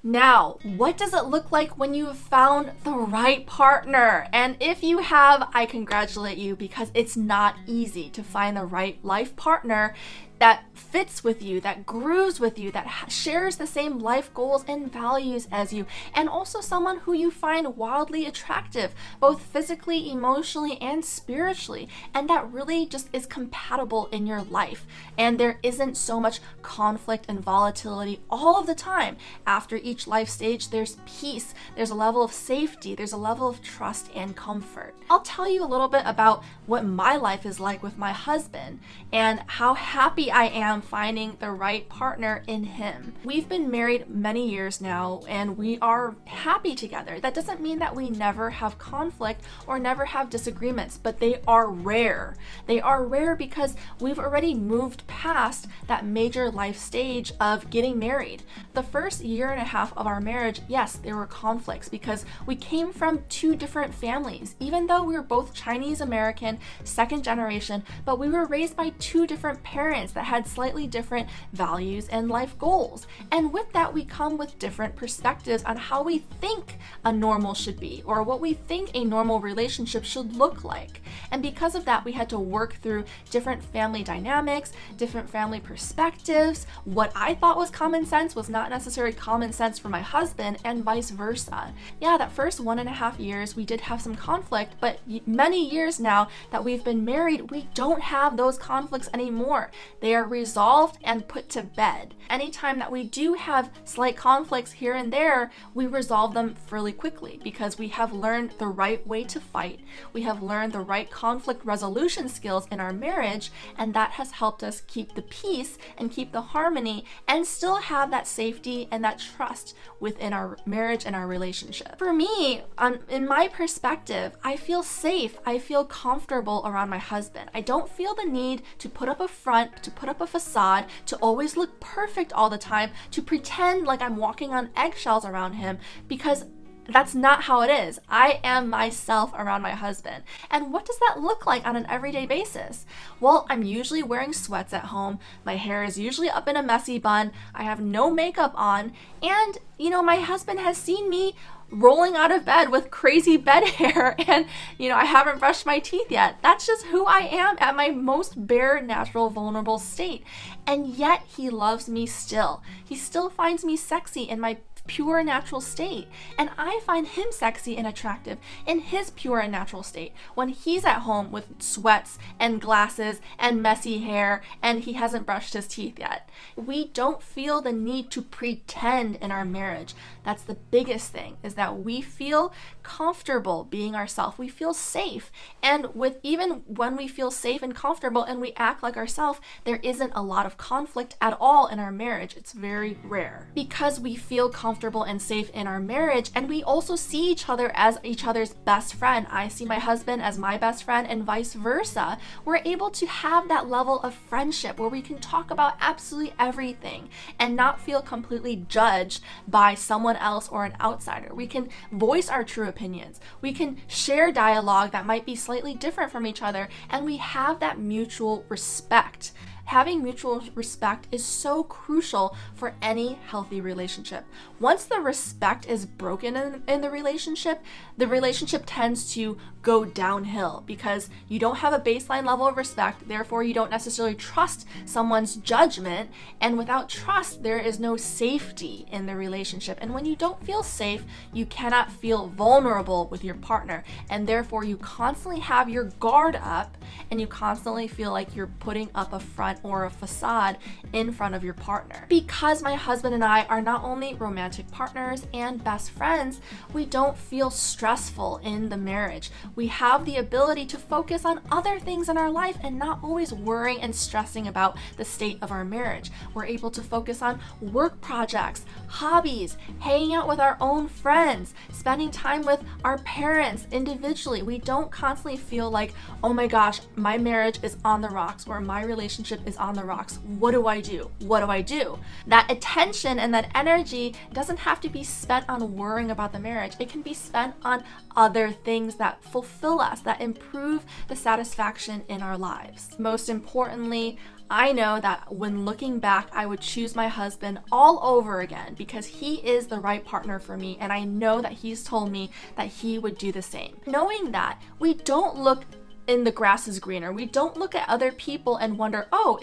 Now, what does it look like when you have found the right partner? And if you have, I congratulate you, because it's not easy to find the right life partner that fits with you, that grooves with you, that shares the same life goals and values as you, and also someone who you find wildly attractive, both physically, emotionally, and spiritually, and that really just is compatible in your life. And there isn't so much conflict and volatility all of the time. After each life stage, there's peace, there's a level of safety, there's a level of trust and comfort. I'll tell you a little bit about what my life is like with my husband and how happy I am finding the right partner in him. We've been married many years now and we are happy together. That doesn't mean that we never have conflict or never have disagreements, but they are rare. They are rare because we've already moved past that major life stage of getting married. The first year and a half of our marriage, yes, there were conflicts because we came from two different families. Even though we were both Chinese American, second generation, but we were raised by two different parents that had slightly different values and life goals. And with that, we come with different perspectives on how we think a normal should be, or what we think a normal relationship should look like. And because of that, we had to work through different family dynamics, different family perspectives. What I thought was common sense was not necessarily common sense for my husband, and vice versa. Yeah, that first 1.5 years, we did have some conflict, but many years now that we've been married, we don't have those conflicts anymore. They are resolved and put to bed. Anytime that we do have slight conflicts here and there, we resolve them fairly quickly because we have learned the right way to fight. We have learned the right conflict resolution skills in our marriage, and that has helped us keep the peace and keep the harmony and still have that safety and that trust within our marriage and our relationship. For me, in my perspective, I feel safe. I feel comfortable around my husband. I don't feel the need to put up a front, to put up a facade, to always look perfect all the time, to pretend like I'm walking on eggshells around him, because that's not how it is. I am myself around my husband. And what does that look like on an everyday basis? Well, I'm usually wearing sweats at home. My hair is usually up in a messy bun. I have no makeup on. And, my husband has seen me rolling out of bed with crazy bed hair and, I haven't brushed my teeth yet. That's just who I am at my most bare, natural, vulnerable state. And yet he loves me still. He still finds me sexy in my pure natural state, and I find him sexy and attractive in his pure and natural state when he's at home with sweats and glasses and messy hair and he hasn't brushed his teeth yet. We don't feel the need to pretend in our marriage. That's the biggest thing, is that we feel comfortable being ourselves. We feel safe, and even when we feel safe and comfortable and we act like ourselves, there isn't a lot of conflict at all in our marriage. It's very rare because we feel comfortable and safe in our marriage, and we also see each other as each other's best friend. I see my husband as my best friend and vice versa. We're able to have that level of friendship where we can talk about absolutely everything and not feel completely judged by someone else or an outsider. We can voice our true opinions. We can share dialogue that might be slightly different from each other, and we have that mutual respect. Having mutual respect is so crucial for any healthy relationship. Once the respect is broken in the relationship tends to go downhill because you don't have a baseline level of respect, therefore you don't necessarily trust someone's judgment, and without trust, there is no safety in the relationship. And when you don't feel safe, you cannot feel vulnerable with your partner, and therefore you constantly have your guard up and you constantly feel like you're putting up a front or a facade in front of your partner. Because my husband and I are not only romantic partners and best friends, we don't feel stressful in the marriage. We have the ability to focus on other things in our life and not always worrying and stressing about the state of our marriage. We're able to focus on work projects, hobbies, hanging out with our own friends, spending time with our parents individually. We don't constantly feel like, oh my gosh, my marriage is on the rocks, or my relationship is on the rocks. What do I do? What do I do? That attention and that energy doesn't have to be spent on worrying about the marriage. It can be spent on other things that fulfill us, that improve the satisfaction in our lives. Most importantly, I know that when looking back, I would choose my husband all over again because he is the right partner for me, and I know that he's told me that he would do the same. Knowing that, we don't look in the grass is greener. We don't look at other people and wonder, oh,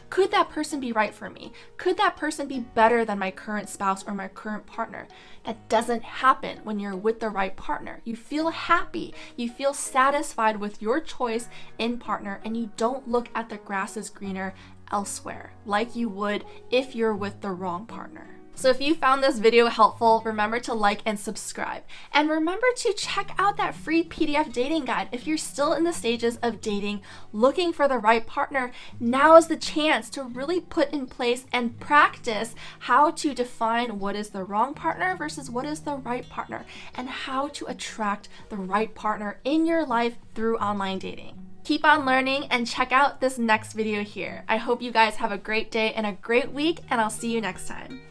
could that person be right for me? Could that person be better than my current spouse or my current partner? That doesn't happen when you're with the right partner. You feel happy, you feel satisfied with your choice in partner, and you don't look at the grass is greener elsewhere like you would if you're with the wrong partner. So if you found this video helpful, remember to like and subscribe. And remember to check out that free PDF dating guide. If you're still in the stages of dating, looking for the right partner, now is the chance to really put in place and practice how to define what is the wrong partner versus what is the right partner, and how to attract the right partner in your life through online dating. Keep on learning and check out this next video here. I hope you guys have a great day and a great week, and I'll see you next time.